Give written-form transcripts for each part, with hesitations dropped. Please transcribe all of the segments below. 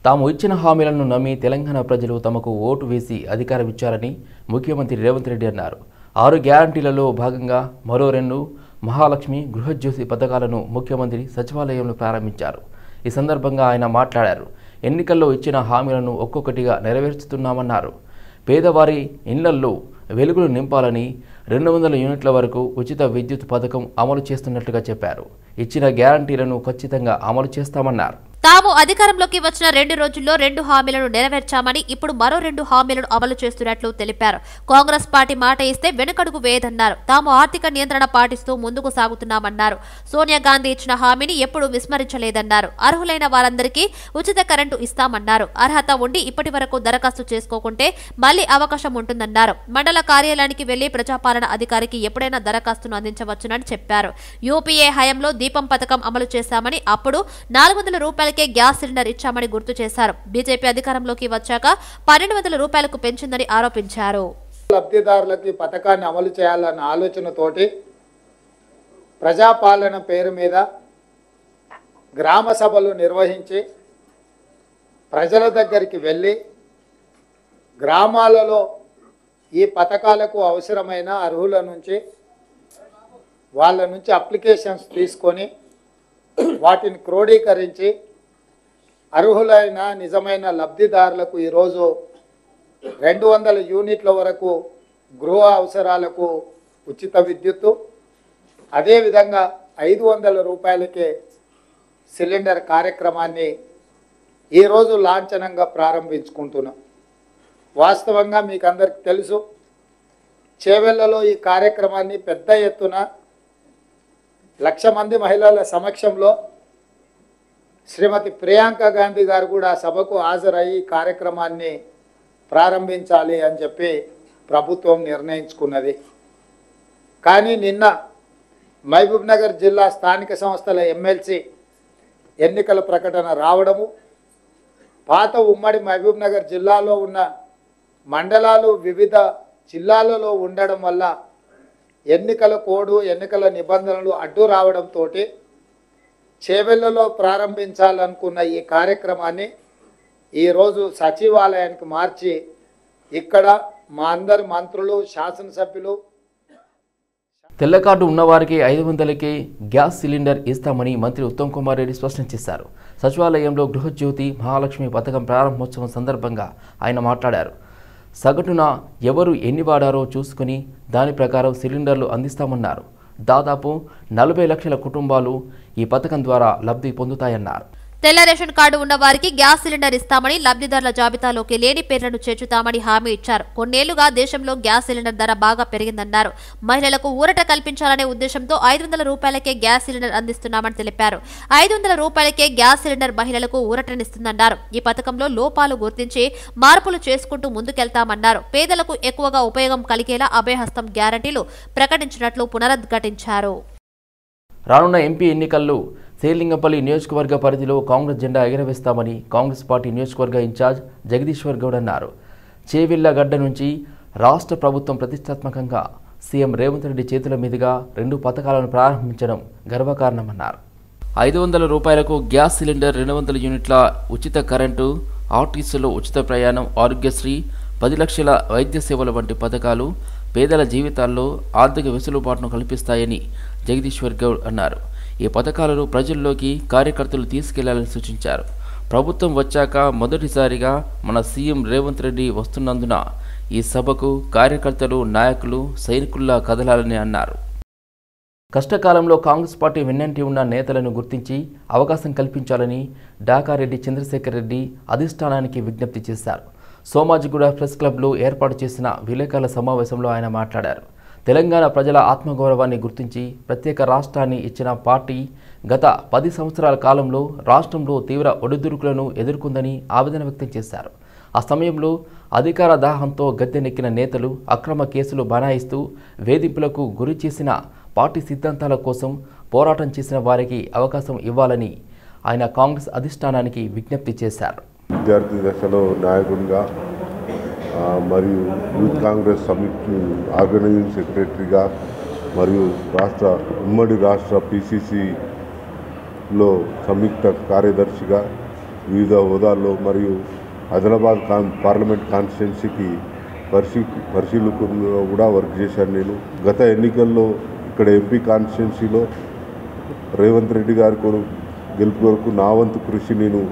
తాము ఇచ్చిన హామీలను నమ్మి తెలంగాణ ప్రజలు తమకు ఓటు వేసి అధికారం ఇచ్చారని ముఖ్యమంత్రి రేవంత్ రెడ్డి అన్నారు. 6 గ్యారంటీలలో భాగంగా మరో 2 మహాలక్ష్మి, గృహజ్యోతి పథకాలను ముఖ్యమంత్రి సచివాలయంలో ప్రారంభించారు. ఈ సందర్భంగా ఆయన మాట్లాడారు. ఎన్నికల్లో ఇచ్చిన హామీలను ఒక్కొక్కటిగా నెరవేర్చుతున్నామన్నారు. పేదవారి ఇళ్లల్లో వెలుగులు నింపాలని 200 యూనిట్ల వరకు ఉచిత విద్యుత్ పథకం అమలు చేస్తున్నట్లుగా చెప్పారు. ఇచ్చిన గ్యారంటీలను ఖచ్చితంగా అమలు చేస్తామన్నారు. తాము అధికారంలోకి వచ్చిన 2 రోజుల్లో 2 హామీలను నెరవేర్చామని ఇప్పుడు మరో 2 హామీలను అమలు చేస్తున్నట్లు తెలిపారు. కాంగ్రెస్ పార్టీ మాట ఇస్తే వెనుకడుగు వేయదన్నారు. తాము ఆర్థిక నియంత్రణ పాటిస్తూ ముందుకు సాగుతున్నామన్నారు. సోనియా గాంధీ ఇచ్చిన హామీని ఎప్పుడూ విస్మరించలేదన్నారు. అర్హులైన వారందరికీ ఉచిత కరెంటు ఇస్తామన్నారు. అర్హత ఉండి ఇప్పటి వరకు దరఖాస్తు చేసుకోకుంటే మళ్లీ అవకాశం ఉంటుందన్నారు. మండల కార్యాలయానికి వెళ్లి ప్రజాపాలన అధికారికి ఎప్పుడైనా దరఖాస్తును అందించవచ్చునని చెప్పారు. యూపీఏ హయాంలో దీపం పథకం అమలు చేశామని, అప్పుడు 400 రూపాయలకే గ్యాస్ సిలిండర్ ఇచ్చామని గుర్తు చేశారు. బీజేపీ అధికారంలోకి వచ్చాక 1200 రూపాయలకు పెంచిందని ఆరోపించారు. లబ్ధిదారులకు పథకాన్ని అమలు చేయాలన్న ఆలోచనతోటి ప్రజాపాలన పేరు మీద గ్రామ సభలు నిర్వహించి ప్రజల దగ్గరికి వెళ్ళి గ్రామాలలో ఈ పథకాలకు అవసరమైన అర్హుల నుంచి వాళ్ళ నుంచి అప్లికేషన్స్ తీసుకొని వాటిని క్రోడీకరించి అర్హులైన నిజమైన లబ్ధిదారులకు ఈరోజు 200 యూనిట్ల వరకు గృహ అవసరాలకు ఉచిత విద్యుత్తు, అదేవిధంగా 500 రూపాయలకే సిలిండర్ కార్యక్రమాన్ని ఈరోజు లాంఛనంగా ప్రారంభించుకుంటున్నాం. వాస్తవంగా మీకు అందరికీ తెలుసు, చేవెళ్లలో ఈ కార్యక్రమాన్ని పెద్ద ఎత్తున 1,00,000 మంది మహిళల సమక్షంలో శ్రీమతి ప్రియాంక గాంధీ గారు కూడా సభకు హాజరయ్యి కార్యక్రమాన్ని ప్రారంభించాలి అని చెప్పి ప్రభుత్వం నిర్ణయించుకున్నది. కానీ నిన్న మహబూబ్నగర్ జిల్లా స్థానిక సంస్థల ఎమ్మెల్సీ ఎన్నికల ప్రకటన రావడము, పాత ఉమ్మడి మహబూబ్నగర్ జిల్లాలో ఉన్న మండలాలు వివిధ జిల్లాలలో ఉండడం వల్ల ఎన్నికల కోడ్, ఎన్నికల నిబంధనలు అడ్డు రావడంతో చేవెళ్లలో ప్రారంభించాలనుకున్న ఈ కార్యక్రమాన్ని ఈరోజు సచివాలయానికి మార్చి ఇక్కడ మా అందరి మంత్రులు, శాసనసభ్యులు తెల్ల కార్డు ఉన్నవారికి 500కే గ్యాస్ సిలిండర్ ఇస్తామని మంత్రి ఉత్తమ్ కుమార్ రెడ్డి స్పష్టం చేశారు. సచివాలయంలో గృహజ్యోతి మహాలక్ష్మి పథకం ప్రారంభోత్సవం సందర్భంగా ఆయన మాట్లాడారు. సగటున ఎవరు ఎన్ని వాడారో చూసుకుని దాని ప్రకారం సిలిండర్లు అందిస్తామన్నారు. దాదాపు 40 లక్షల కుటుంబాలు ఈ పథకం ద్వారా లబ్ధి పొందుతాయన్నారు. తెల్ల రేషన్ కార్డు ఉన్న వారికి గ్యాస్ సిలిండర్ ఇస్తామని, లబ్ధిదారుల జాబితాలోకి లేని పేర్లను చేర్చుతామని హామీ ఇచ్చారు. కొన్నేళ్లుగా దేశంలో గ్యాస్ సిలిండర్ ధర బాగా పెరిగిందన్నారు. మహిళలకు ఊరట కల్పించాలనే ఉద్దేశంతో 500 రూపాయలకే గ్యాస్ సిలిండర్ అందిస్తున్నామని తెలిపారు. 500 రూపాయలకే గ్యాస్ సిలిండర్ మహిళలకు ఊరటనిస్తుందన్నారు. ఈ పథకంలో లోపాలు గుర్తించి మార్పులు చేసుకుంటూ ముందుకెళ్తామన్నారు. పేదలకు ఎక్కువగా ఉపయోగం కలిగేలా అభయహస్తం గ్యారంటీలు ప్రకటించినట్లు పునరుద్ఘాటించారు. రానున్న ఎంపీ ఎన్నికల్లో శేర్లింగంపల్లి నియోజకవర్గ పరిధిలో కాంగ్రెస్ జెండా ఎగరవేస్తామని కాంగ్రెస్ పార్టీ నియోజకవర్గ ఇన్ఛార్జ్ జగదీశ్వర్ గౌడ్ అన్నారు. చేవెళ్లగడ్డ నుంచి రాష్ట్ర ప్రభుత్వం ప్రతిష్టాత్మకంగా సీఎం రేవంత్ రెడ్డి చేతుల మీదుగా 2 పథకాలను ప్రారంభించడం గర్వకారణమన్నారు. 500 రూపాయలకు గ్యాస్ సిలిండర్, 200 యూనిట్ల ఉచిత కరెంటు, ఆర్టీసీలో ఉచిత ప్రయాణం, ఆరోగ్యశ్రీ, 10 లక్షల వైద్య సేవల వంటి పథకాలు పేదల జీవితాల్లో ఆర్థిక వెసులుబాటును కల్పిస్తాయని జగదీశ్వర్ గౌడ్ అన్నారు. ఈ పథకాలను ప్రజల్లోకి కార్యకర్తలు తీసుకెళ్లాలని సూచించారు. ప్రభుత్వం వచ్చాక మొదటిసారిగా మన సీఎం రేవంత్ రెడ్డి వస్తున్నందున ఈ సభకు కార్యకర్తలు, నాయకులు సైనికుల్లా కదలాలని అన్నారు. కష్టకాలంలో కాంగ్రెస్ పార్టీ వెన్నంటి ఉన్న నేతలను గుర్తించి అవకాశం కల్పించాలని డాకారెడ్డి చంద్రశేఖర్ రెడ్డి అధిష్టానానికి విజ్ఞప్తి చేశారు. సోమాజిగూడ ప్రెస్ క్లబ్లో ఏర్పాటు చేసిన విలేకరుల సమావేశంలో ఆయన మాట్లాడారు. తెలంగాణ ప్రజల ఆత్మగౌరవాన్ని గుర్తించి ప్రత్యేక రాష్ట్రాన్ని ఇచ్చిన పార్టీ గత 10 సంవత్సరాల కాలంలో రాష్ట్రంలో తీవ్ర ఒడిదుడుకులను ఎదుర్కొందని ఆవేదన వ్యక్తం చేశారు. ఆ సమయంలో అధికార దాహంతో గద్దెనెక్కిన నేతలు అక్రమ కేసులు బనాయిస్తూ వేధింపులకు గురి చేసిన పార్టీ సిద్ధాంతాల కోసం పోరాటం చేసిన వారికి అవకాశం ఇవ్వాలని ఆయన కాంగ్రెస్ అధిష్టానానికి విజ్ఞప్తి చేశారు. విద్యార్థి దశలో నాయకుడిగా మరియు యూత్ కాంగ్రెస్ సమితి ఆర్గనైజింగ్ సెక్రటరీగా మరియు ఉమ్మడి రాష్ట్ర PCCలో సంయుక్త కార్యదర్శిగా వివిధ హోదాల్లో మరియు ఆదిలాబాద్ పార్లమెంట్ కాన్స్టిట్యున్సీకి పరిశీలకులుగా కూడా వర్క్ చేశాను. నేను గత ఎన్నికల్లో ఇక్కడ ఎంపీ కాన్స్టిట్యున్సీలో రేవంత్ రెడ్డి గారి గెలుపు కొరకు నా వంతు కృషి నేను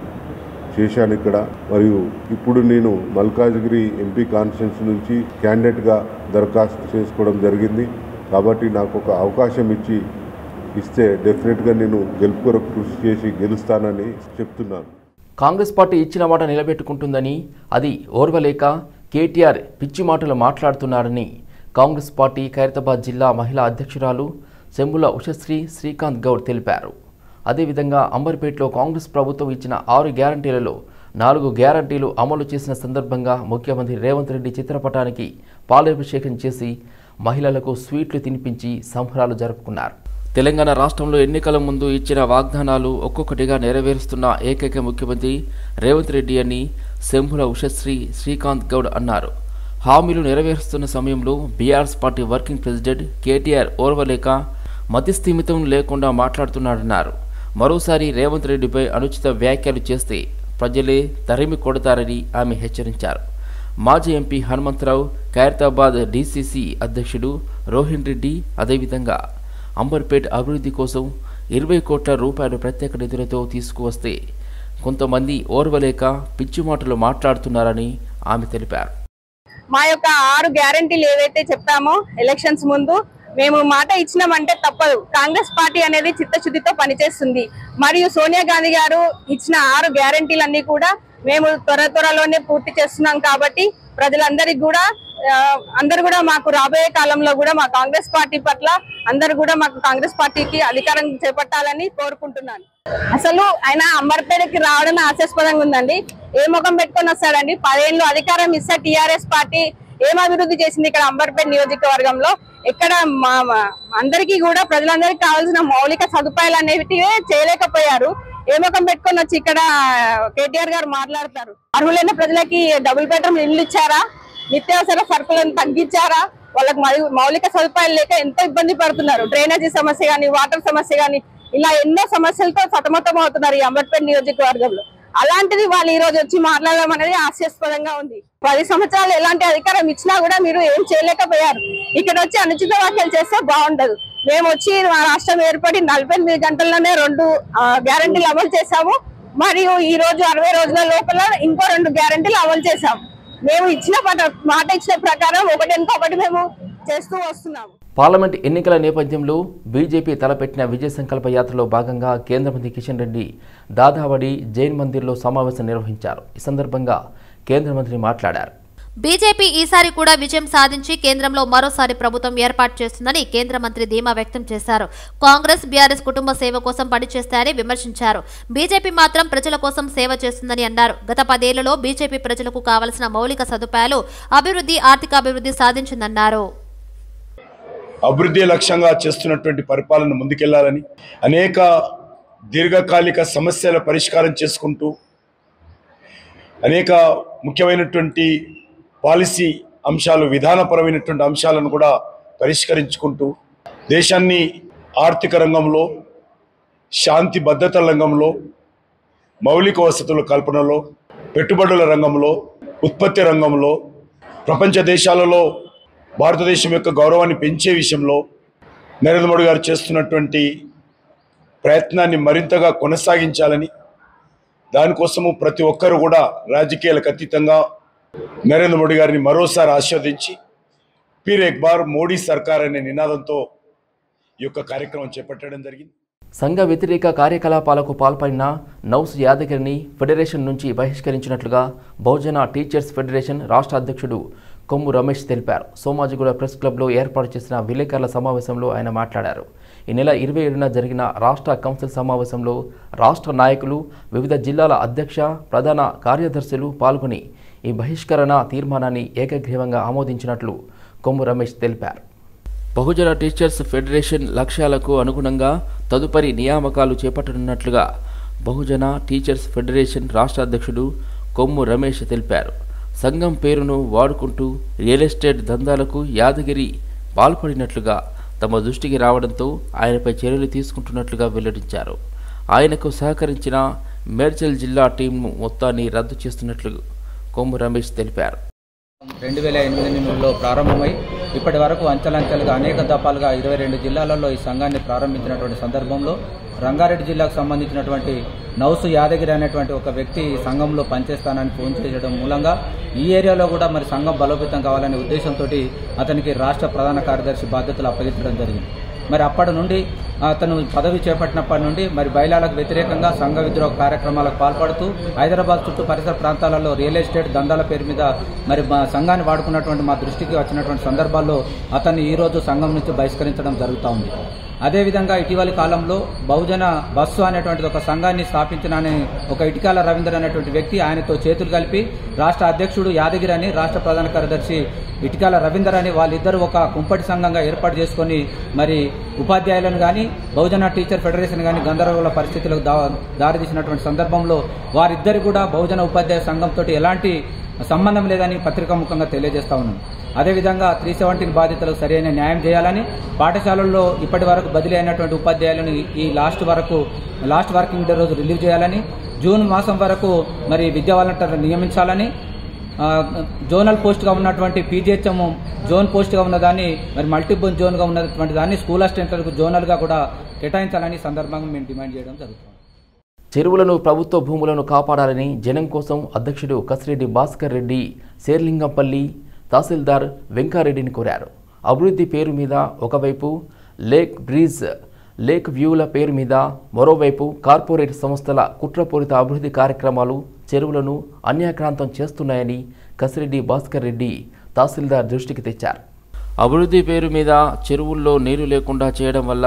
చేశాను ఇక్కడ. మరియు ఇప్పుడు నేను మల్కాజ్గిరి ఎంపీ కాన్స్టిట్యున్సీ నుంచి క్యాండిడేట్గా దరఖాస్తు చేసుకోవడం జరిగింది. కాబట్టి నాకు ఒక అవకాశం ఇస్తే డెఫినెట్గా నేను గెలుపు కొరకు కృషి చేసి గెలుస్తానని చెప్తున్నాను. కాంగ్రెస్ పార్టీ ఇచ్చిన మాట నిలబెట్టుకుంటుందని, అది ఓర్వలేక కేటీఆర్ పిచ్చి మాటలు మాట్లాడుతున్నారని కాంగ్రెస్ పార్టీ ఖైరతాబాద్ జిల్లా మహిళా అధ్యక్షురాలు సెంబుల ఉషశ్రీ శ్రీకాంత్ గౌడ్ తెలిపారు. అదేవిధంగా అంబర్పేటలో కాంగ్రెస్ ప్రభుత్వం ఇచ్చిన 6 గ్యారంటీలలో 4 గ్యారంటీలు అమలు చేసిన సందర్భంగా ముఖ్యమంత్రి రేవంత్ రెడ్డి చిత్రపటానికి పాలాభిషేకం చేసి మహిళలకు స్వీట్లు తినిపించి సంబరాలు జరుపుకున్నారు. తెలంగాణ రాష్ట్రంలో ఎన్నికల ముందు ఇచ్చిన వాగ్దానాలు ఒక్కొక్కటిగా నెరవేరుస్తున్న ఏకైక ముఖ్యమంత్రి రేవంత్ రెడ్డి అని సెంబుల ఉషశ్రీ శ్రీకాంత్ గౌడ్ అన్నారు. హామీలు నెరవేరుస్తున్న సమయంలో BRS party working president KTR ఓర్వలేక మతిస్థిమితం లేకుండా మాట్లాడుతున్నారన్నారు. మరోసారి రేవంత్ రెడ్డిపై అనుచిత వ్యాఖ్యలు చేస్తే ప్రజలే తరిమి కొడతారని ఆమె హెచ్చరించారు. మాజీ ఎంపీ హనుమంతరావు, ఖైరతాబాద్ డీసీసీ అధ్యక్షుడు రోహిన్ రెడ్డి అదేవిధంగా అంబర్పేట్ అభివృద్ధి కోసం 20 కోట్ల రూపాయలు ప్రత్యేక నిధులతో తీసుకువస్తే కొంతమంది ఓర్వలేక పిచ్చి మాటలు మాట్లాడుతున్నారని ఆమె తెలిపారు. మా యొక్క 6 గ్యారంటీలు ఏవైతే చెప్పామో ఎలక్షన్స్ ముందు మేము మాట ఇచ్చినామంటే తప్పదు. కాంగ్రెస్ పార్టీ అనేది చిత్తశుద్ధితో పనిచేస్తుంది. మరియు సోనియా గాంధీ గారు ఇచ్చిన 6 గ్యారంటీలన్నీ కూడా మేము త్వరలోనే పూర్తి చేస్తున్నాం. కాబట్టి ప్రజలందరికీ కూడా అందరూ కూడా మాకు రాబోయే కాలంలో కూడా మా కాంగ్రెస్ పార్టీ పట్ల అందరూ కూడా మాకు కాంగ్రెస్ పార్టీకి అధికారం చేపట్టాలని కోరుకుంటున్నాను. అసలు ఆయన అంబర్పేటకి రావడం హాస్యాస్పదంగా ఉందండి. ఏ ముఖం పెట్టుకొని వస్తాడండి? 10 ఏళ్ళు అధికారం ఇస్తే టీఆర్ఎస్ పార్టీ ఏం అభివృద్ధి చేసింది ఇక్కడ అంబర్పేట నియోజకవర్గంలో? ఎక్కడ అందరికీ కూడా ప్రజలందరికీ కావాల్సిన మౌలిక సదుపాయాలు అనేవి చేయలేకపోయారు. ఏ ముఖం పెట్టుకొని వచ్చి ఇక్కడ కేటీఆర్ గారు మాట్లాడతారు. అర్హులైన ప్రజలకి డబుల్ బెడ్రూమ్ ఇల్లు ఇచ్చారా? నిత్యావసర సరుకులను తగ్గించారా? వాళ్ళకి మౌలిక సదుపాయాలు లేక ఎంతో ఇబ్బంది పడుతున్నారు. డ్రైనేజీ సమస్య కానీ, వాటర్ సమస్య కానీ, ఇలా ఎన్నో సమస్యలతో సతమతం అవుతున్నారు ఈ అంబర్పేట నియోజకవర్గంలో. అలాంటిది వాళ్ళు ఈ రోజు వచ్చి మాట్లాడడం అనేది హాస్యాస్పదంగా ఉంది. 10 సంవత్సరాలు ఎలాంటి అధికారం ఇచ్చినా కూడా మీరు ఏం చేయలేకపోయారు. ఇక్కడ వచ్చి అనుచిత వ్యాఖ్యలు చేస్తే బాగుండదు. మేము వచ్చి మా రాష్ట్రం ఏర్పడి 48 గంటల్లోనే 2 గ్యారంటీలు అమలు చేశాము. మరియు ఈ రోజు 60 రోజుల లోపల ఇంకో 2 గ్యారంటీలు అమలు చేశాము. మేము ఇచ్చిన మాట ఇచ్చిన ప్రకారం ఒకటి మేము చేస్తూ వస్తున్నాము. పార్లమెంట్ ఎన్నికల నేపథ్యంలో బీజేపీ తలపెట్టిన విజయ సంకల్ప యాత్రలో భాగంగా కేంద్ర మంత్రి కిషన్ రెడ్డి దాదావడి జైన్ మందిర్లో సమావేశం నిర్వహించారు. ఈ సందర్భంగా కేంద్ర మంత్రి మాట్లాడారు. బీజేపీ ఈసారి కూడా విజయం సాధించి కేంద్రంలో మరోసారి ప్రభుత్వం ఏర్పాటు చేస్తుందని కేంద్ర మంత్రి ధీమా వ్యక్తం చేశారు. కాంగ్రెస్ బీఆర్ఎస్ కుటుంబ సేవ కోసం పనిచేస్తారని విమర్శించారు. బీజేపీ మాత్రం ప్రజల కోసం సేవ చేస్తుందని అన్నారు. గత 10 ఏళ్లలో బీజేపీ ప్రజలకు కావలసిన మౌలిక సదుపాయాలు, అభివృద్ధి, ఆర్థికాభివృద్ధి సాధించిందన్నారు. అభివృద్ధి లక్ష్యంగా చేస్తున్నటువంటి పరిపాలన ముందుకెళ్లాలని, అనేక దీర్ఘకాలిక సమస్యల పరిష్కారం చేసుకుంటూ అనేక ముఖ్యమైనటువంటి పాలసీ అంశాలు, విధానపరమైనటువంటి అంశాలను కూడా పరిష్కరించుకుంటూ దేశాన్ని ఆర్థిక రంగంలో, శాంతి భద్రతల రంగంలో, మౌలిక వసతుల కల్పనలో, పెట్టుబడుల రంగంలో, ఉత్పత్తి రంగంలో, ప్రపంచ దేశాలలో భారతదేశం యొక్క గౌరవాన్ని పెంచే విషయంలో నరేంద్ర మోడీ గారు చేస్తున్నటువంటి ప్రయత్నాన్ని మరింతగా కొనసాగించాలని, దానికోసము ప్రతి ఒక్కరు కూడా రాజకీయాలకు అతీతంగా నరేంద్ర మోడీ గారిని మరోసారి ఆశీర్వదించి ఫిర్ ఎక్ బార్ మోడీ సర్కార్ అనే నినాదంతో ఈ యొక్క కార్యక్రమం చేపట్టడం జరిగింది. సంఘ వ్యతిరేక కార్యకలాపాలకు పాల్పడిన నౌస్ యాదగిరిని ఫెడరేషన్ నుంచి బహిష్కరించినట్లుగా బహుజన టీచర్స్ ఫెడరేషన్ రాష్ట్ర అధ్యక్షుడు కొమ్ము రమేష్ తెలిపారు. సోమాజిగూడ ప్రెస్ క్లబ్లో ఏర్పాటు చేసిన విలేకరుల సమావేశంలో ఆయన మాట్లాడారు. ఈ నెల 27న జరిగిన రాష్ట్ర కౌన్సిల్ సమావేశంలో రాష్ట్ర నాయకులు, వివిధ జిల్లాల అధ్యక్ష, ప్రధాన కార్యదర్శులు పాల్గొని ఈ బహిష్కరణ తీర్మానాన్ని ఏకగ్రీవంగా ఆమోదించినట్లు కొమ్ము రమేష్ తెలిపారు. బహుజన టీచర్స్ ఫెడరేషన్ లక్ష్యాలకు అనుగుణంగా తదుపరి నియామకాలు చేపట్టనున్నట్లుగా బహుజన టీచర్స్ ఫెడరేషన్ రాష్ట్ర అధ్యక్షుడు కొమ్ము రమేష్ తెలిపారు. సంఘం పేరును వాడుకుంటూ రియల్ ఎస్టేట్ దందాలకు యాదగిరి పాల్పడినట్లుగా తమ దృష్టికి రావడంతో ఆయనపై చర్యలు తీసుకుంటున్నట్లుగా వెల్లడించారు. ఆయనకు సహకరించిన మేడ్చల్ జిల్లా టీంను మొత్తాన్ని రద్దు చేస్తున్నట్లు కొమ్ము రమేష్ తెలిపారు. 2008లో ప్రారంభమై ఇప్పటి వరకు అంచెలంచెలుగా అనేక దఫాలుగా 22 జిల్లాలలో ఈ సంఘాన్ని ప్రారంభించినటువంటి సందర్భంలో రంగారెడ్డి జిల్లాకు సంబంధించినటువంటి నౌసు యాదగిరి అనేటువంటి ఒక వ్యక్తి సంఘంలో పనిచేస్తానని ఫోన్ చేయడం మూలంగా ఈ ఏరియాలో కూడా మరి సంఘం బలోపేతం కావాలనే ఉద్దేశంతో అతనికి రాష్ట్ర ప్రధాన కార్యదర్శి బాధ్యతలు అప్పగించడం జరిగింది. మరి అప్పటి నుండి అతను పదవి చేపట్టినప్పటి నుండి మరి బైలాలకు వ్యతిరేకంగా సంఘ విద్రోహ కార్యక్రమాలకు పాల్పడుతూ హైదరాబాద్ చుట్టూ పరిసర ప్రాంతాలలో రియల్ ఎస్టేట్ దందాల పేరు మీద మరి మా సంఘాన్ని వాడుకున్నటువంటి మా దృష్టికి వచ్చినటువంటి సందర్భాల్లో అతన్ని ఈరోజు సంఘం నుంచి బహిష్కరించడం జరుగుతూ ఉంది. అదేవిధంగా ఇటీవలి కాలంలో బహుజన బస్సు అనేటువంటి ఒక సంఘాన్ని స్థాపించిన ఒక ఇటికాల రవీందర్ అనేటువంటి వ్యక్తి ఆయనతో చేతులు కలిపి రాష్ట్ర అధ్యక్షుడు యాదగిరి అని రాష్ట్ర ప్రధాన కార్యదర్శి ఇటికాల రవీందర్ అని వాళ్ళిద్దరూ ఒక కుంపటి సంఘంగా ఏర్పాటు చేసుకొని మరి ఉపాధ్యాయులను కానీ బహుజన టీచర్ ఫెడరేషన్ కానీ గందరగోళ పరిస్థితులకు దారితీసినటువంటి సందర్భంలో వారిద్దరు కూడా బహుజన ఉపాధ్యాయ సంఘంతో ఎలాంటి సంబంధం లేదని పత్రికాముఖంగా తెలియజేస్తా ఉన్నాం. అదేవిధంగా 317 బాధితులకు సరైన న్యాయం చేయాలని, పాఠశాలల్లో ఇప్పటి వరకు బదిలీ అయినటువంటి ఉపాధ్యాయులను ఈ లాస్ట్ వర్కింగ్ డే రోజు రిలీవ్ చేయాలని, జూన్ మాసం వరకు మరి విద్యా వాలంటీర్లు నియమించాలని, జోనల్ పోస్ట్గా ఉన్నటువంటి పీజీహెచ్ఎం జోన్ పోస్ట్గా ఉన్నదాన్ని మరి మల్టిపుల్ జోన్గా ఉన్నటువంటి దాన్ని స్కూల్ అసిస్టెంట్లకు జోనల్గా కూడా కేటాయించాలని సందర్భంగా మేము డిమాండ్ చేయడం జరుగుతుంది. చెరువులను ప్రభుత్వ భూములను కాపాడాలని జనం కోసం అధ్యక్షుడు కసిరెడ్డి భాస్కర్ రెడ్డి శేర్లింగంపల్లి తహసీల్దార్ వెంకారెడ్డిని కోరారు. అభివృద్ధి పేరు మీద ఒకవైపు లేక్ బ్రిడ్జ్, లేక్ వ్యూల పేరు మీద మరోవైపు కార్పొరేట్ సంస్థల కుట్రపూరిత అభివృద్ధి కార్యక్రమాలు చెరువులను అన్యాక్రాంతం చేస్తున్నాయని కసిరెడ్డి భాస్కర్ రెడ్డి తహసీల్దార్ దృష్టికి తెచ్చారు. అభివృద్ధి పేరు మీద చెరువుల్లో నీరు లేకుండా చేయడం వల్ల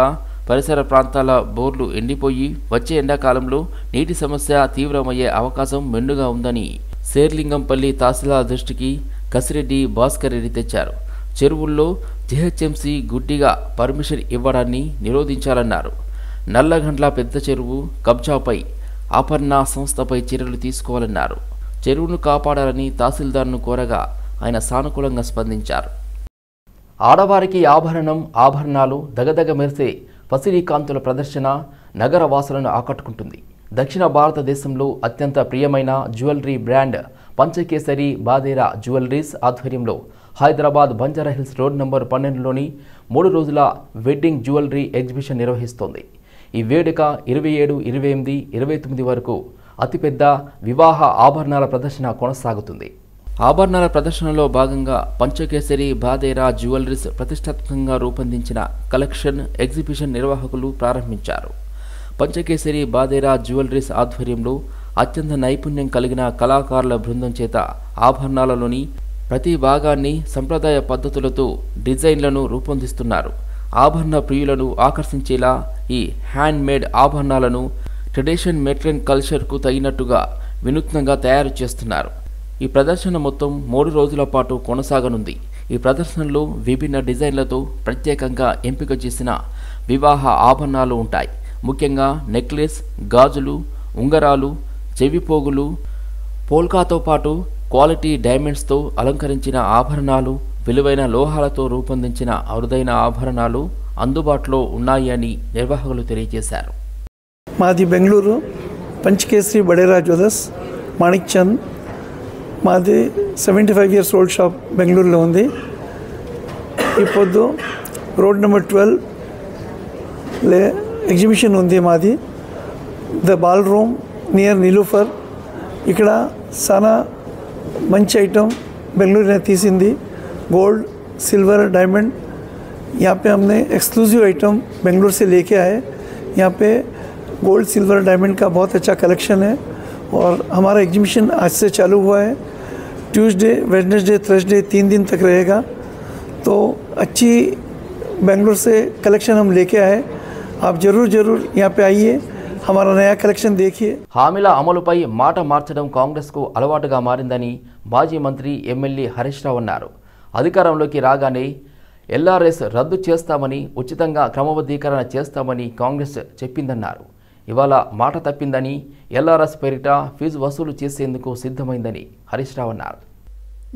పరిసర ప్రాంతాల బోర్లు ఎండిపోయి వచ్చే ఎండాకాలంలో నీటి సమస్య తీవ్రమయ్యే అవకాశం మెండుగా ఉందని శేర్లింగంపల్లి తహసీల్దార్ దృష్టికి కసిరెడ్డి భాస్కర్ రెడ్డి తెచ్చారు. చెరువుల్లో జీహెచ్ఎంసీ గుడ్డిగా పర్మిషన్ ఇవ్వడాన్ని నిరోధించాలన్నారు. నల్లగండ్ల పెద్ద చెరువు కబ్జాపై ఆపర్ణ సంస్థపై చర్యలు తీసుకోవాలన్నారు. చెరువును కాపాడాలని తహసీల్దార్ను కోరగా ఆయన సానుకూలంగా స్పందించారు. ఆడవారికి ఆభరణాలు దగదగ మెరిసే పసిడికాంతుల ప్రదర్శన నగర వాసులను ఆకట్టుకుంటుంది. దక్షిణ భారతదేశంలో అత్యంత ప్రియమైన జ్యువెలరీ బ్రాండ్ పంచకేసరి బాదేరా జ్యువెలరీస్ ఆధ్వర్యంలో హైదరాబాద్ బంజారాహిల్స్ రోడ్ నంబర్ 12లోని 3 రోజుల వెడ్డింగ్ జ్యువెలరీ ఎగ్జిబిషన్ నిర్వహిస్తోంది. ఈ వేడుక 27, 28, 29 వరకు అతిపెద్ద వివాహ ఆభరణాల ప్రదర్శన కొనసాగుతుంది. ఆభరణాల ప్రదర్శనలో భాగంగా పంచకేసరి బాదేరా జ్యువెలరీస్ ప్రతిష్టాత్మకంగా రూపొందించిన కలెక్షన్ ఎగ్జిబిషన్ నిర్వాహకులు ప్రారంభించారు. పంచకేసరి బాదేరా జ్యువెలరీస్ ఆధ్వర్యంలో అత్యంత నైపుణ్యం కలిగిన కళాకారుల బృందం చేత ఆభరణాలలోని ప్రతి భాగాన్ని సంప్రదాయ పద్ధతులతో డిజైన్లను రూపొందిస్తున్నారు. ఆభరణ ప్రియులను ఆకర్షించేలా ఈ హ్యాండ్మేడ్ ఆభరణాలను ట్రెడిషన్ మెట్రన్ కల్చర్కు తగినట్టుగా వినూత్నంగా తయారు చేస్తున్నారు. ఈ ప్రదర్శన మొత్తం 3 రోజుల పాటు కొనసాగనుంది. ఈ ప్రదర్శనలో విభిన్న డిజైన్లతో ప్రత్యేకంగా ఎంపిక చేసిన వివాహ ఆభరణాలు ఉంటాయి. ముఖ్యంగా నెక్లెస్, గాజులు, ఉంగరాలు, చెవిపోగులు, పోల్కాతో పాటు క్వాలిటీ డైమండ్స్తో అలంకరించిన ఆభరణాలు, విలువైన లోహాలతో రూపొందించిన అరుదైన ఆభరణాలు అందుబాటులో ఉన్నాయి అని నిర్వాహకులు తెలియజేశారు. మాది బెంగళూరు పంచకేసరి బడేరా జ్యువెలర్స్ మాణిక్ చంద్. మాది 75 years old షాప్ బెంగళూరులో ఉంది. ఈ పొద్దు రోడ్ నెంబర్ 12 ఎగ్జిబిషన్ ఉంది మాది. The ball room near Niloufer. ఇక్కడ చాలా మంచి ఐటమ్ బెంగళూరు తీసింది. Gold, silver, diamond. यहाँ पे हमने एक्सक्लूसिव आइटम बेंगलुरु से लेके आए. यहाँ पे गोल्ड, सिल्वर, डायमंड का बहुत अच्छा कलेक्शन है और हमारा एग्जीबिशन आज से चालू हुआ है. ट्यूसडे, वेडनेसडे, थर्सडे 3 दिन तक रहेगा. तो अच्छी बेंगलुरु से कलेक्शन हम लेके आए. आप ज़रूर यहाँ पे आइए, हमारा नया कलेक्शन देखिए. హామీల అమలుపై మాట మార్చడం కాంగ్రెస్కు అలవాటుగా మారిందని మాజీ మంత్రి ఎమ్మెల్యే హరీష్ రావు అన్నారు. అధికారంలోకి రాగానే ఎల్ఆర్ఎస్ రద్దు చేస్తామని, ఉచితంగా క్రమబద్ధీకరణ చేస్తామని కాంగ్రెస్ చెప్పిందన్నారు. ఇవాళ మాట తప్పిందని, ఎల్ఆర్ఎస్ పేరిట ఫీజు వసూలు చేసేందుకు సిద్ధమైందని హరీష్ రావు అన్నారు.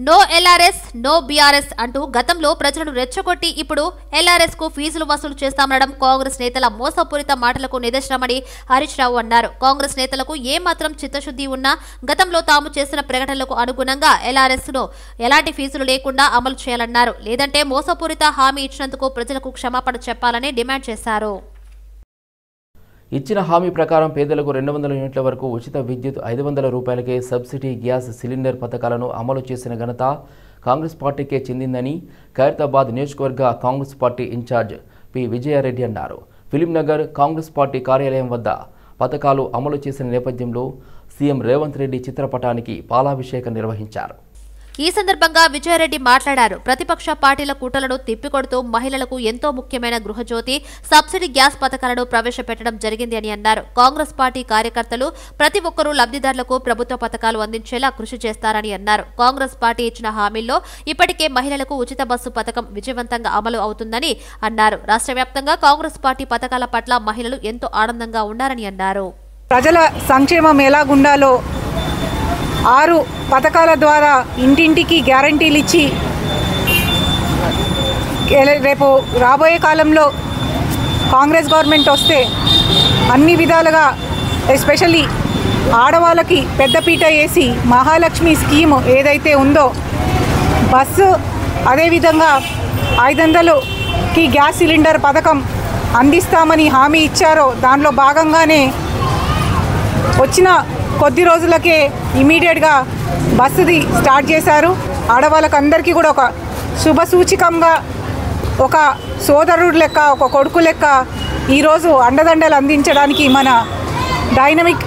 నో ఎల్ఆర్ఎస్ నో బీఆర్ఎస్ అంటూ గతంలో ప్రజలను రెచ్చగొట్టి ఇప్పుడు ఎల్ఆర్ఎస్ కు ఫీజులు వసూలు చేస్తామనడం కాంగ్రెస్ నేతల మోసపూరిత మాటలకు నిదర్శనమని హరీష్ రావు అన్నారు. కాంగ్రెస్ నేతలకు ఏమాత్రం చిత్తశుద్ధి ఉన్నా గతంలో తాము చేసిన ప్రకటనలకు అనుగుణంగా ఎల్ఆర్ఎస్ ను ఎలాంటి ఫీజులు లేకుండా అమలు చేయాలన్నారు. లేదంటే మోసపూరిత హామీ ఇచ్చినందుకు ప్రజలకు క్షమాపణ చెప్పాలని డిమాండ్ చేశారు. ఇచ్చిన హామీ ప్రకారం పేదలకు 200 యూనిట్ల వరకు ఉచిత విద్యుత్ 500 రూపాయలకే సబ్సిడీ గ్యాస్ సిలిండర్ పథకాలను అమలు చేసిన ఘనత కాంగ్రెస్ పార్టీకే చెందిందని ఖైరతాబాద్ నియోజకవర్గ Congress party incharge P Vijaya Reddy అన్నారు. ఫిలింనగర్ కాంగ్రెస్ పార్టీ కార్యాలయం వద్ద పథకాలు అమలు చేసిన నేపథ్యంలో సీఎం రేవంత్ రెడ్డి చిత్రపటానికి పాలాభిషేకం నిర్వహించారు. ఈ సందర్భంగా విజయారెడ్డి మాట్లాడారు. ప్రతిపక్ష పార్టీల కూటలను తిప్పికొడుతూ మహిళలకు ఎంతో ముఖ్యమైన గృహజ్యోతి సబ్సిడీ గ్యాస్ పథకాలను ప్రవేశపెట్టడం జరిగింది అని అన్నారు. కాంగ్రెస్ పార్టీ కార్యకర్తలు ప్రతి ఒక్కరూ లబ్ధిదారులకు ప్రభుత్వ పథకాలు అందించేలా కృషి చేస్తారని అన్నారు. కాంగ్రెస్ పార్టీ ఇచ్చిన హామీల్లో ఇప్పటికే మహిళలకు ఉచిత బస్సు పథకం విజయవంతంగా అమలు అవుతుందని అన్నారు. రాష్ట్ర వ్యాప్తంగా కాంగ్రెస్ పార్టీ పథకాల పట్ల మహిళలు ఎంతో ఆనందంగా ఉన్నారని అన్నారు. ప్రజల సంక్షేమం ఎలాగుండాలో 6 పథకాల ద్వారా ఇంటింటికి గ్యారంటీలు ఇచ్చి రేపు రాబోయే కాలంలో కాంగ్రెస్ గవర్నమెంట్ వస్తే అన్ని విధాలుగా ఎస్పెషల్లీ ఆడవాళ్ళకి పెద్దపీట వేసి మహాలక్ష్మి స్కీమ్ ఏదైతే ఉందో బస్సు అదేవిధంగా 500కి గ్యాస్ సిలిండర్ పథకం అందిస్తామని హామీ ఇచ్చారో దానిలో భాగంగానే వచ్చిన కొద్ది రోజులకే ఇమీడియట్గా బస్సుది స్టార్ట్ చేశారు. ఆడవాళ్ళకి అందరికీ కూడా ఒక శుభ సూచికంగా ఒక సోదరుడు లెక్క ఒక కొడుకు లెక్క ఈరోజు అండదండలు అందించడానికి మన dynamic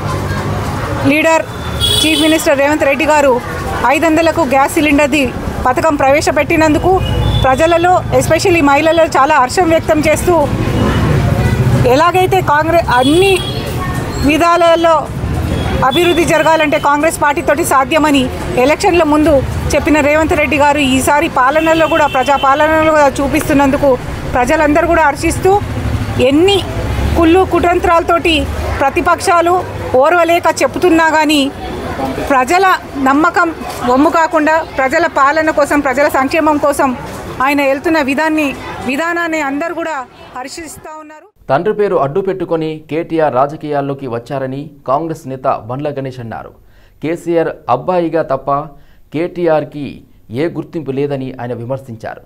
leader chief minister Revanth Reddy గారు 500కు గ్యాస్ సిలిండర్ది పథకం ప్రవేశపెట్టినందుకు ప్రజలలో ఎస్పెషల్లీ మహిళలలో చాలా హర్షం వ్యక్తం చేస్తూ ఎలాగైతే కాంగ్రెస్ అన్ని విధాలలో అభివృద్ధి జరగాలంటే కాంగ్రెస్ పార్టీతోటి సాధ్యమని ఎలక్షన్ల ముందు చెప్పిన రేవంత్ రెడ్డి గారు ఈసారి పాలనలో కూడా ప్రజాపాలనలో కూడా చూపిస్తున్నందుకు ప్రజలందరూ కూడా హర్షిస్తూ ఎన్ని కుళ్ళు కుతంత్రాలతోటి ప్రతిపక్షాలు ఓర్వలేక చెప్తున్నా కానీ ప్రజల నమ్మకం వమ్ము కాకుండా ప్రజల పాలన కోసం ప్రజల సంక్షేమం కోసం ఆయన వెళ్తున్న విధానాన్ని అందరూ కూడా హర్షిస్తూ ఉన్నారు. తండ్రి పేరు అడ్డు పెట్టుకుని కేటీఆర్ రాజకీయాల్లోకి వచ్చారని కాంగ్రెస్ నేత బండ్ల గణేష్ అన్నారు. కేసీఆర్ అబ్బాయిగా తప్ప కేటీఆర్కి ఏ గుర్తింపు లేదని ఆయన విమర్శించారు.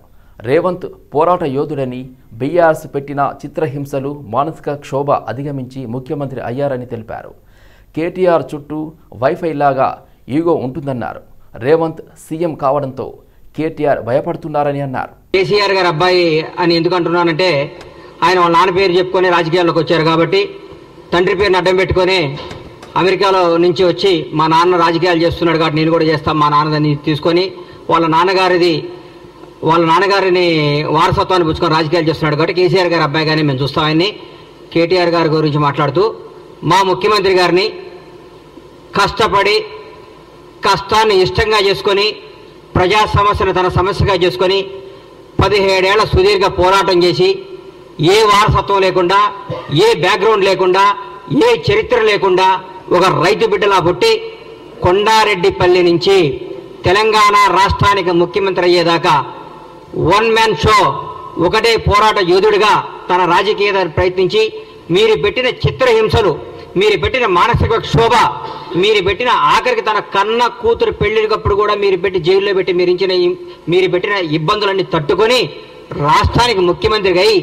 రేవంత్ పోరాట యోధుడని, బీఆర్ఎస్ పెట్టిన చిత్రహింసలు మానసిక క్షోభ అధిగమించి ముఖ్యమంత్రి అయ్యారని తెలిపారు. కేటీఆర్ చుట్టూ వైఫై లాగా ఈగో ఉంటుందన్నారు. రేవంత్ సీఎం కావడంతో కేటీఆర్ భయపడుతున్నారని అన్నారు. కేసీఆర్ గారు అబ్బాయి అని ఎందుకు అంటున్నానంటే ఆయన వాళ్ళ నాన్న పేరు చెప్పుకొని రాజకీయాల్లోకి వచ్చారు కాబట్టి తండ్రి పేరుని అడ్డం పెట్టుకొని అమెరికాలో నుంచి వచ్చి మా నాన్న రాజకీయాలు చేస్తున్నాడు కాబట్టి నేను కూడా చేస్తాను మా నాన్నదని తీసుకొని వాళ్ళ నాన్నగారిని వారసత్వాన్ని పుచ్చుకొని రాజకీయాలు చేస్తున్నాడు కాబట్టి కేసీఆర్ గారి అబ్బాయిగానే మేము చూస్తామని కేటీఆర్ గారి గురించి మాట్లాడుతూ మా ముఖ్యమంత్రి గారిని కష్టపడి కష్టాన్ని ఇష్టంగా చేసుకొని ప్రజా సమస్యను తన సమస్యగా చేసుకొని 17 ఏళ్ల సుదీర్ఘ పోరాటం చేసి ఏ వారసత్వం లేకుండా ఏ బ్యాక్గ్రౌండ్ లేకుండా ఏ చరిత్ర లేకుండా ఒక రైతు బిడ్డలా పుట్టి కొండారెడ్డిపల్లి నుంచి తెలంగాణ రాష్ట్రానికి ముఖ్యమంత్రి అయ్యేదాకా వన్ మ్యాన్ షో ఒకటే పోరాట యోధుడిగా తన రాజకీయ ప్రయత్నించి మీరు పెట్టిన చిత్రహింసలు మీరు పెట్టిన మానసిక క్షోభ మీరు పెట్టిన ఆఖరికి తన కన్న కూతురు పెళ్లికప్పుడు కూడా మీరు పెట్టి జైల్లో పెట్టి మీరు పెట్టిన ఇబ్బందులన్నీ తట్టుకొని రాష్ట్రానికి ముఖ్యమంత్రిగా అయి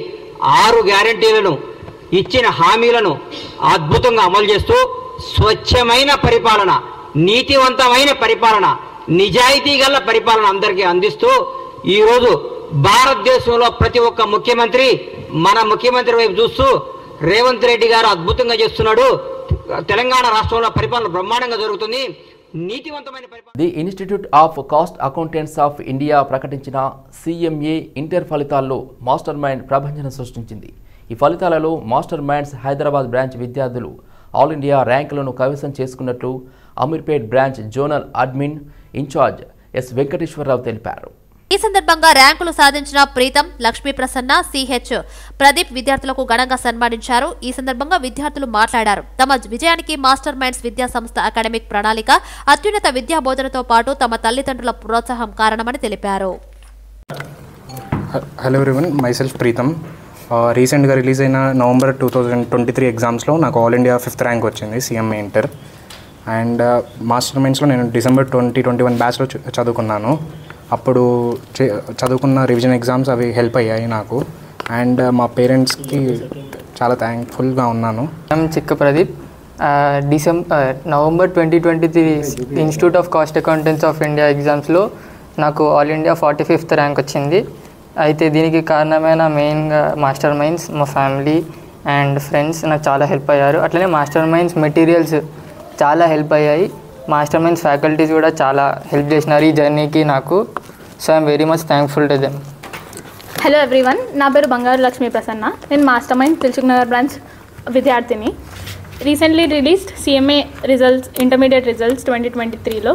6 గ్యారంటీలను ఇచ్చిన హామీలను అద్భుతంగా అమలు చేస్తూ స్వచ్ఛమైన పరిపాలన, నీతివంతమైన పరిపాలన, నిజాయితీ గల పరిపాలన అందరికీ అందిస్తూ ఈరోజు భారతదేశంలో ప్రతి ఒక్క ముఖ్యమంత్రి మన ముఖ్యమంత్రి వైపు చూస్తూ రేవంత్ రెడ్డి గారు అద్భుతంగా చేస్తున్నాడు. తెలంగాణ రాష్ట్రంలో పరిపాలన బ్రహ్మాండంగా జరుగుతుంది. నీతివంతమైన పరిపాలన. The Institute of Cost Accountants of India ప్రకటించిన CMA ఇంటర్ ఫలితాల్లో మాస్టర్ మైండ్ ప్రభంజనం సృష్టించింది. ఈ ఫలితాలలో మాస్టర్ మైండ్స్ హైదరాబాద్ బ్రాంచ్ విద్యార్థులు ఆల్ ఇండియా ర్యాంకులను కైవసం చేసుకున్నట్లు Ameerpet branch zonal admin incharge S Venkateswara Rao తెలిపారు. ఈ సందర్భంగా ర్యాంకులు సాధించిన ప్రీతం, లక్ష్మీ ప్రసన్న, సిహెచ్ ప్రదీప్ విద్యార్థులకు ఘనంగా సన్మానించారు. ఈ సందర్భంగా విద్యార్థులు మాట్లాడారు. తమ విజయానికి మాస్టర్ మైండ్స్ విద్యా సంస్థ అకాడమిక్ ప్రణాళిక, అత్యున్నత విద్యా బోధనతో పాటు తమ తల్లిదండ్రుల ప్రోత్సాహం కారణమని తెలిపారు. Hello everyone, myself Preetham. రీసెంట్గా రిలీజ్ అయిన నవంబర్ 2023 ఎగ్జామ్స్లో నాకు ఆల్ ఇండియా 5th ర్యాంక్ వచ్చింది సిఎంఏ ఇంటర్. అండ్ మాస్టర్ మైండ్స్లో నేను డిసెంబర్ 2021 బ్యాచ్లో చదువుకున్నాను. అప్పుడు చదువుకున్న రివిజన్ ఎగ్జామ్స్ అవి హెల్ప్ అయ్యాయి నాకు. అండ్ మా పేరెంట్స్కి చాలా థ్యాంక్ఫుల్గా ఉన్నాను. చిక్క Pradeep. November 2023 institute of cost accountancy of India ఎగ్జామ్స్లో నాకు ఆల్ ఇండియా 45th ర్యాంక్ వచ్చింది. అయితే దీనికి కారణమైన మెయిన్గా మాస్టర్ మైండ్స్, మా ఫ్యామిలీ అండ్ ఫ్రెండ్స్ నాకు చాలా హెల్ప్ అయ్యారు. అట్లనే మాస్టర్ మైండ్స్ మెటీరియల్స్ చాలా హెల్ప్ అయ్యాయి. మాస్టర్ మైండ్స్ ఫ్యాకల్టీస్ కూడా చాలా హెల్ప్ చేసినారు ఈ జర్నీకి నాకు. So I'm very much thankful to them. Hello everyone, నా పేరు బంగారు లక్ష్మీ ప్రసన్న. నేను Master Minds Dilsukh Nagar branch విద్యార్థిని. Recently released CMA results, intermediate results 2023లో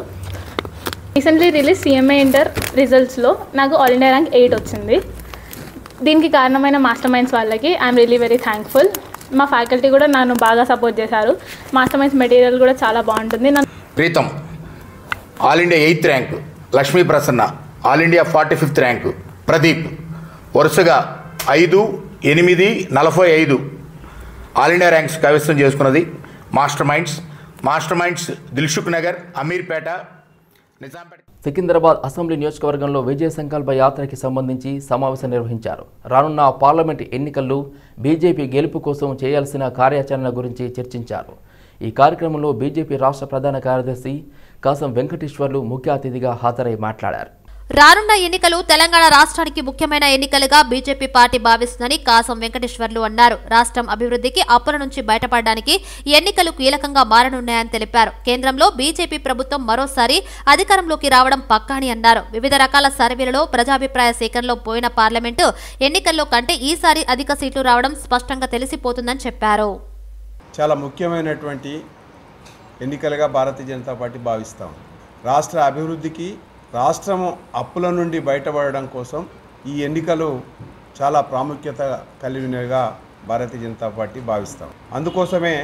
రీసెంట్లీ రిలీజ్ సిఎంఏ ఇంటర్ రిజల్ట్స్లో నాకు ఆల్ ఇండియా ర్యాంక్ 8 వచ్చింది. దీనికి కారణమైన మాస్టర్ మైండ్స్ వాళ్ళకి ఐఎమ్ రియలీ వెరీ థ్యాంక్ఫుల్. మా ఫ్యాకల్టీ కూడా నన్ను బాగా సపోర్ట్ చేశారు. మాస్టర్ మైండ్స్ మెటీరియల్ కూడా చాలా బాగుంటుంది. Preetham all India 8th rank, Lakshmi Prasanna all India 45th rank, Pradeep వరుసగా 5, 8, 45 ఆల్ ఇండియా ర్యాంక్స్ కైవసం చేసుకున్నది Master Minds Dilsukh Nagar, Ameerpet, Nizampet. Secunderabad assembly నియోజకవర్గంలో విజయ సంకల్ప యాత్రకి సంబంధించి సమావేశం నిర్వహించారు. రానున్న పార్లమెంట్ ఎన్నికల్లో బీజేపీ గెలుపు కోసం చేయాల్సిన కార్యాచరణ గురించి చర్చించారు. ఈ కార్యక్రమంలో బీజేపీ రాష్ట్ర ప్రధాన కార్యదర్శి కాసం వెంకటేశ్వర్లు ముఖ్య అతిథిగా హాజరై మాట్లాడారు. రానున్న ఎన్నికలు తెలంగాణ రాష్ట్రానికి ముఖ్యమైన ఎన్నికలుగా బీజేపీ పార్టీ భావిస్తుందని కాసం వెంకటేశ్వర్లు అన్నారు. రాష్ట్రం అభివృద్ధికి, అప్పుల నుంచి బయటపడడానికి ఎన్నికలు కీలకంగా మారనున్నాయని తెలిపారు. కేంద్రంలో బీజేపీ ప్రభుత్వం మరోసారి అధికారంలోకి రావడం పక్కాని అన్నారు. వివిధ రకాల సర్వేలలో ప్రజాభిప్రాయ సేకరణలో పోయిన పార్లమెంటు ఎన్నికల్లో కంటే ఈసారి అధిక సీట్లు రావడం స్పష్టంగా తెలిసిపోతుందని చెప్పారు. చాలా ముఖ్యమైనటువంటి ఎన్నికలుగా భారతీయ జనతా పార్టీ భావిస్తాం. రాష్ట్ర అభివృద్ధికి, రాష్ట్రము అప్పుల నుండి బయటపడడం కోసం ఈ ఎన్నికలు చాలా ప్రాముఖ్యత కలిగినవిగా భారతీయ జనతా పార్టీ భావిస్తాం. అందుకోసమే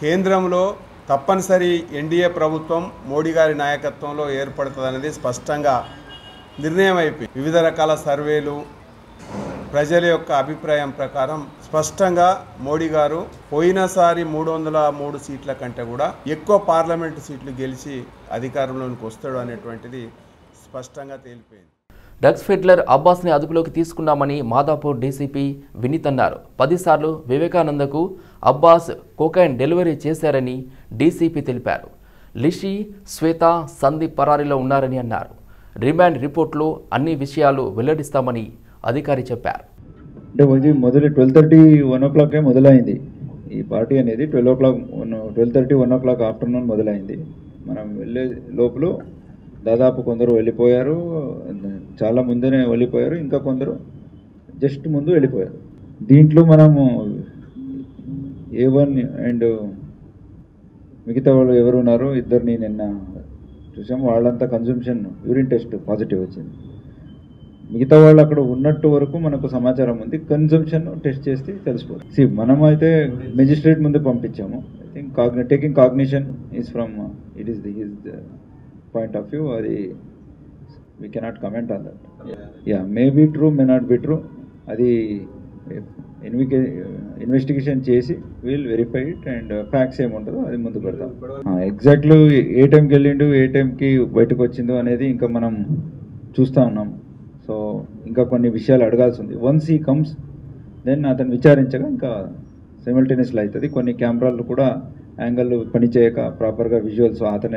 కేంద్రంలో తప్పనిసరి ఎన్డీఏ ప్రభుత్వం మోడీ గారి నాయకత్వంలో ఏర్పడుతుందనేది స్పష్టంగా నిర్ణయం అయిపోయింది. వివిధ రకాల సర్వేలు, ప్రజల యొక్క అభిప్రాయం ప్రకారం స్పష్టంగా మోడీ గారు పోయినసారి 303 సీట్ల కంటే కూడా ఎక్కువ పార్లమెంటు సీట్లు గెలిచి అధికారంలోకి వస్తాడు అనేటువంటిది స్పష్టంగా తేలిపోయింది. డ్రగ్స్ ఫెడ్లర్ అబ్బాస్ని అదుపులోకి తీసుకున్నామని మాదాపూర్ డీసీపీ వినీత్ అన్నారు. 10 సార్లు వివేకానందకు అబ్బాస్ కోకైన్ డెలివరీ చేశారని డీసీపీ తెలిపారు. లిషి, శ్వేత, సందీప్ పరారీలో ఉన్నారని అన్నారు. రిమాండ్ రిపోర్ట్లో అన్ని విషయాలు వెల్లడిస్తామని అధికారి చెప్పారు. అంటే ఇది మొదలు 12:30, 1 o'clock మొదలైంది. ఈ పార్టీ అనేది 12:30, 1 o'clock ఆఫ్టర్నూన్ మొదలైంది. మనం వెళ్ళే లోపల దాదాపు కొందరు వెళ్ళిపోయారు, చాలా ముందునే వెళ్ళిపోయారు, ఇంకా కొందరు జస్ట్ ముందు వెళ్ళిపోయారు. దీంట్లో మనము A1 అండ్ మిగతా వాళ్ళు ఎవరు ఉన్నారో ఇద్దరిని నిన్న చూసాము. వాళ్ళంతా కన్జంప్షన్ యూరిన్ టెస్ట్ పాజిటివ్ వచ్చింది. మిగతా వాళ్ళు అక్కడ ఉన్నట్టు వరకు మనకు సమాచారం ఉంది. కన్జంప్షన్ టెస్ట్ చేస్తే తెలిసిపోతుంది. మనం అయితే మెజిస్ట్రేట్ ముందు పంపించాము. I think taking cognizance is from it is his point of view. అది we cannot comment on that. Yeah, may be true, may not be true. అది ఇన్వెస్టిగేషన్ చేసి we'll verify it and facts ఏముంటుందో అది ముందు పెడతాం. Exactly ఏ టైంకి వెళ్ళిండు, ఏ టైంకి బయటకు వచ్చిందో అనేది ఇంకా మనం చూస్తూ ఉన్నాం. సో ఇంకా కొన్ని విషయాలు అడగాల్సి ఉంది. వన్స్ ఈ కమ్స్ దెన్ అతను విచారించగా ఇంకా సైమల్టేనియస్లో అవుతుంది. కొన్ని కెమెరాలు కూడా యాంగిల్ పనిచేయక ప్రాపర్గా విజువల్స్ అతను